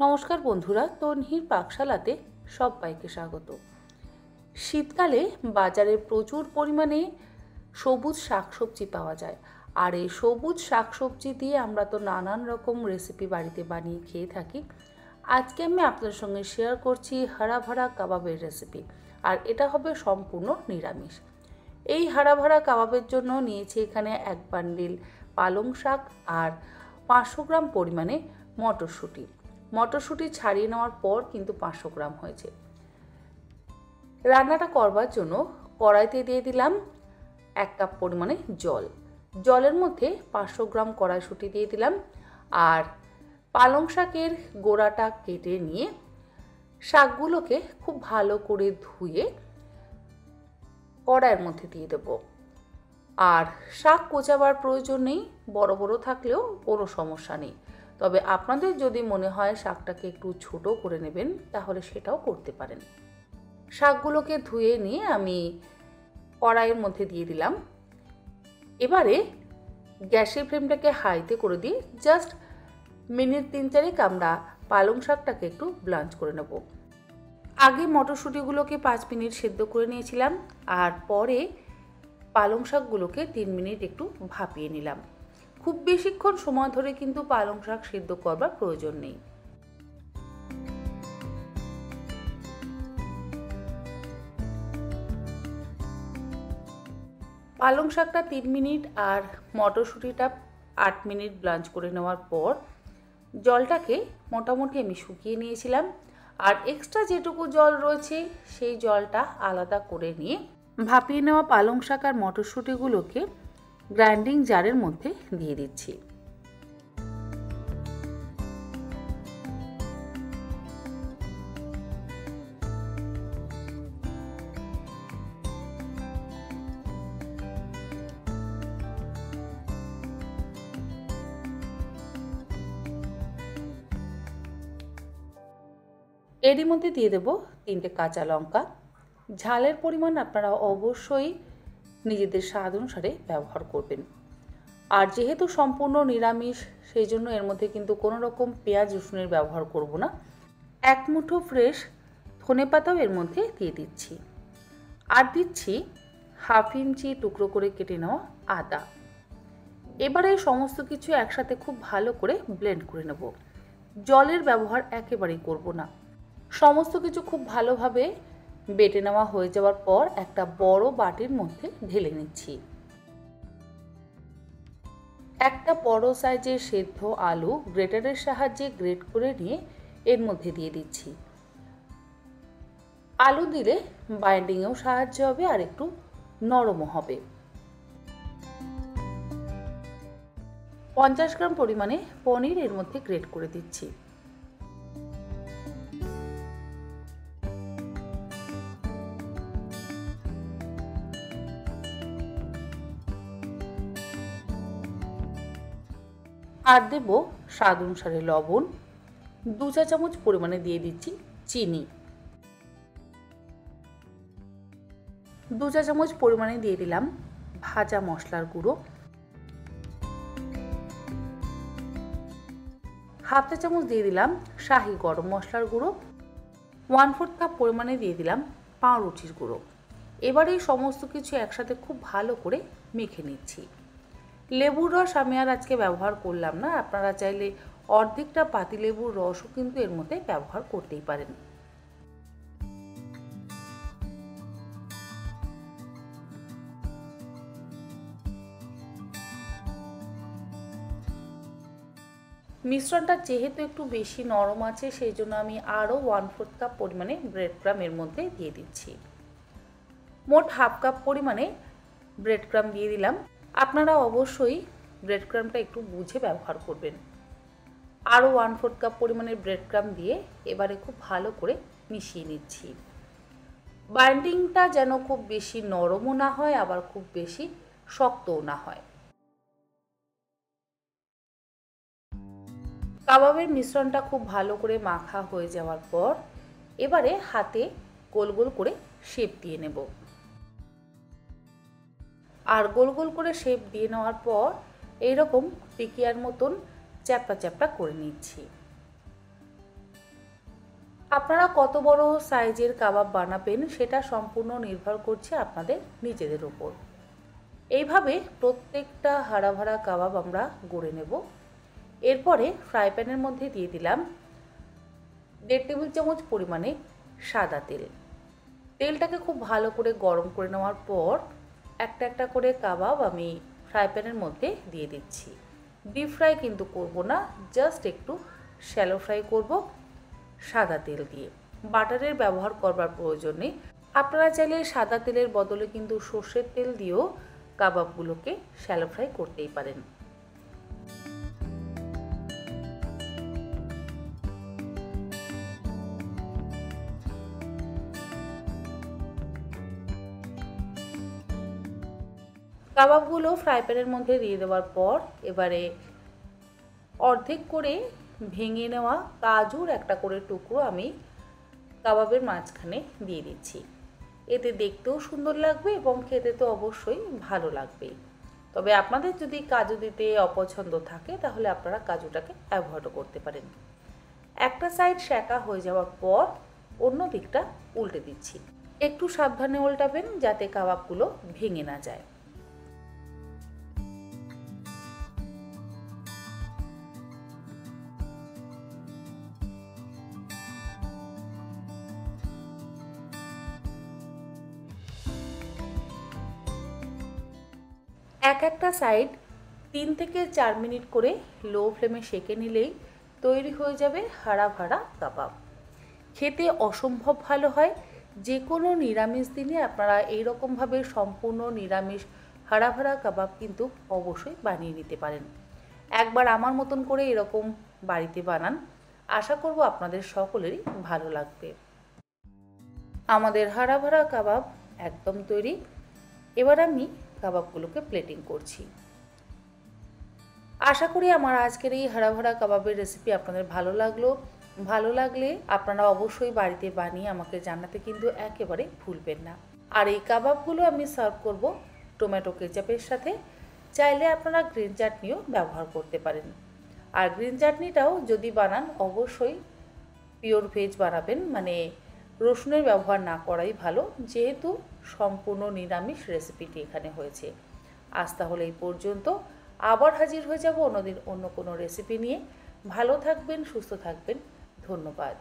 নমস্কার বন্ধুরা, তন্হির পাকশালাতে সবাইকে স্বাগত। শীতকালে বাজারে প্রচুর পরিমাণে সবুজ শাকসবজি পাওয়া যায়, আর এই সবুজ শাকসবজি দিয়ে আমরা তো নানান রকম রেসিপি বাড়িতে বানিয়ে খেয়ে থাকি। আজকে আমি আপনাদের সঙ্গে শেয়ার করছি হারা ভরা কাবাবের রেসিপি, আর এটা হবে সম্পূর্ণ নিরামিষ। এই হারা ভরা কাবাবের জন্য নিয়েছি এখানে এক বান্ডিল পালং শাক আর 500 গ্রাম পরিমাণে মটরশুঁটি। মটরশুঁটি ছাড়িয়ে নেওয়ার পর কিন্তু 500 গ্রাম হয়েছে। রান্নাটা করবার জন্য কড়াইতে দিয়ে দিলাম 1 কাপ পরিমাণে জল। জলের মধ্যে 500 গ্রাম কড়াইশুঁটি দিয়ে দিলাম, আর পালং শাকের গোড়াটা কেটে নিয়ে শাকগুলোকে খুব ভালো করে ধুয়ে কড়াইয়ের মধ্যে দিয়ে দেব। আর শাক কোচাবার প্রয়োজন নেই, বড় বড় থাকলেও কোনো সমস্যা নেই। তবে আপনাদের যদি মনে হয় শাকটাকে একটু ছোট করে নেবেন তাহলে সেটাও করতে পারেন। শাকগুলোকে ধুয়ে নিয়ে আমি কড়াইয়ের মধ্যে দিয়ে দিলাম। এবারে গ্যাসের ফ্লেমটাকে হাইতে করে দিয়ে জাস্ট মিনিট 3-4 আমরা পালং শাকটাকে একটু ব্লাঞ্চ করে নেব। আগে মটরশুঁটিগুলোকে 5 মিনিট সেদ্ধ করে নিয়েছিলাম, আর পরে পালং শাকগুলোকে 3 মিনিট একটু ভাপিয়ে নিলাম। খুব বেশিক্ষণ সময় ধরে কিন্তু পালং শাক সেদ্ধ করবার প্রয়োজন নেই। পালং শাকটা 3 মিনিট আর মটরশুঁটিটা 8 মিনিট ব্লাঞ্চ করে নেওয়ার পর জলটাকে মোটামুটি আমি শুকিয়ে নিয়েছিলাম, আর এক্সট্রা যেটুকু জল রয়েছে সেই জলটা আলাদা করে নিয়ে ভাপিয়ে নেওয়া পালং শাক আর মটরশুঁটিগুলোকে গ্রাইন্ডিং জারের মধ্যে দিয়ে দিচ্ছি। এরই মধ্যে দিয়ে দেব 3টে কাঁচা লঙ্কা। ঝালের পরিমাণ আপনারা অবশ্যই নিজেদের স্বাদ অনুসারে ব্যবহার করবেন। আর যেহেতু সম্পূর্ণ নিরামিষ, সেই জন্য এর মধ্যে কিন্তু কোনো রকম পেঁয়াজ রসুনের ব্যবহার করব না। 1 মুঠো ফ্রেশ ধনেপাতাও এর মধ্যে দিয়ে দিচ্ছি, আর দিচ্ছি 1/2 ইঞ্চি টুকরো করে কেটে নেওয়া আদা। এবারে সমস্ত কিছু একসাথে খুব ভালো করে ব্লেন্ড করে নেব। জলের ব্যবহার একেবারেই করব না। সমস্ত কিছু খুব ভালোভাবে বেটে নেওয়া হয়ে যাওয়ার পর একটা বড় বাটির মধ্যে ঢেলে নিচ্ছি। একটা বড় সাইজের সেদ্ধ আলু গ্রেটারের সাহায্যে গ্রেট করে নিয়ে এর মধ্যে দিয়ে দিচ্ছি। আলু দিলে বাইন্ডিংয়েও সাহায্য হবে আর একটু নরমও হবে। 50 গ্রাম পরিমাণে পনির এর মধ্যে গ্রেট করে দিচ্ছি। আর দেব স্বাদ অনুসারে লবণ। 2 চা চামচ পরিমাণে দিয়ে দিচ্ছি চিনি। 2 চা চামচ পরিমাণে দিয়ে দিলাম ভাজা মশলার গুঁড়ো। 1/2 চা চামচ দিয়ে দিলাম শাহি গরম মশলার গুঁড়ো। 1/4 কাপ পরিমাণে দিয়ে দিলাম পাউরুটির গুঁড়ো। এবার এই সমস্ত কিছু একসাথে খুব ভালো করে মেখে নিচ্ছি। লেবুর রস আমি আর আজকে ব্যবহার করলাম না, আপনারা চাইলে অর্ধেকটা পাতিলেবুর রসও কিন্তু এর মধ্যে ব্যবহার করতেই পারেন। মিশ্রণটা যেহেতু একটু বেশি নরম আছে, সেই জন্য আমি আরও 1/4 কাপ পরিমাণে ব্রেড ক্রাম এর মধ্যে দিয়ে দিচ্ছি। মোট 1/2 কাপ পরিমাণে ব্রেড ক্রাম দিয়ে দিলাম। আপনারা অবশ্যই ব্রেড ক্রামটা একটু বুঝে ব্যবহার করবেন। আরও 1/4 কাপ পরিমাণের ব্রেড ক্রাম দিয়ে এবারে খুব ভালো করে মিশিয়ে নিচ্ছি। বাইন্ডিংটা যেন খুব বেশি নরমও না হয়, আবার খুব বেশি শক্তও না হয়। কাবাবের মিশ্রণটা খুব ভালো করে মাখা হয়ে যাওয়ার পর এবারে হাতে গোল গোল করে শেপ দিয়ে নেব। আর গোল গোল করে শেপ দিয়ে নেওয়ার পর এইরকম টিকিয়ার মতন চ্যাপটা চ্যাপটা করে নিচ্ছি। আপনারা কত বড় সাইজের কাবাব বানাবেন সেটা সম্পূর্ণ নির্ভর করছে আপনাদের নিজেদের উপর। এইভাবে প্রত্যেকটা হারা ভাড়া কাবাব আমরা গড়ে নেব। এরপরে ফ্রাই প্যানের মধ্যে দিয়ে দিলাম 1.5 টেবিল চামচ পরিমাণে সাদা তেল। তেলটাকে খুব ভালো করে গরম করে নেওয়ার পর একটা একটা করে কাবাব আমি ফ্রাই প্যানের মধ্যে দিয়ে দিচ্ছি। ডিপ ফ্রাই কিন্তু করব না, জাস্ট একটু শ্যালো ফ্রাই করব সাদা তেল দিয়ে। বাটারের ব্যবহার করবার প্রয়োজন নেই। আপনারা চাইলে সাদা তেলের বদলে কিন্তু সর্ষের তেল দিয়েও কাবাবগুলোকে শ্যালো ফ্রাই করতেই পারেন। কাবাবগুলো ফ্রাই প্যানের মধ্যে দিয়ে দেওয়ার পর এবারে অর্ধেক করে ভেঙে নেওয়া কাজুর একটা করে টুকরো আমি কাবাবের মাঝখানে দিয়ে দিচ্ছি। এতে দেখতেও সুন্দর লাগবে এবং খেতে তো অবশ্যই ভালো লাগবে। তবে আপনাদের যদি কাজু দিতে অপছন্দ থাকে তাহলে আপনারা কাজুটাকে অ্যাভয়েডও করতে পারেন। একটা সাইড সেঁকা হয়ে যাওয়ার পর অন্য দিকটা উল্টে দিচ্ছি। একটু সাবধানে উল্টাবেন যাতে কাবাবগুলো ভেঙে না যায়। একটা সাইড 3 থেকে 4 মিনিট করে লো ফ্লেমে সেঁকে নিলেই তৈরি হয়ে যাবে হাড়া ভাড়া কাবাব। খেতে অসম্ভব ভালো হয়। যে কোনো নিরামিষ দিনে আপনারা এইরকমভাবে সম্পূর্ণ নিরামিষ হাড়া ভাড়া কাবাব কিন্তু অবশ্যই বানিয়ে নিতে পারেন। একবার আমার মতন করে এরকম বাড়িতে বানান, আশা করব আপনাদের সকলেরই ভালো লাগবে। আমাদের হাড়া ভাড়া কাবাব একদম তৈরি। এবার আমি কাবাবগুলোকে প্লেটিং করছি। আশা করি আমার আজকের এই হাড়া ভাড়া কাবাবের রেসিপি আপনাদের ভালো লাগলে আপনারা অবশ্যই বাড়িতে বানিয়ে আমাকে জানাতে কিন্তু একেবারে ভুলবেন না। আর এই কাবাবগুলো আমি সার্ভ করব টমেটো কেচাপের সাথে। চাইলে আপনারা গ্রিন চাটনিও ব্যবহার করতে পারেন। আর গ্রিন চাটনিটাও যদি বানান অবশ্যই পিওর ভেজ বানাবেন, মানে রসুনের ব্যবহার না করাই ভালো, যেহেতু সম্পূর্ণ নিরামিষ রেসিপিটি এখানে হয়েছে। আজ তাহলে এই পর্যন্ত। আবার হাজির হয়ে যাব অন্যদিন অন্য কোনো রেসিপি নিয়ে। ভালো থাকবেন, সুস্থ থাকবেন। ধন্যবাদ।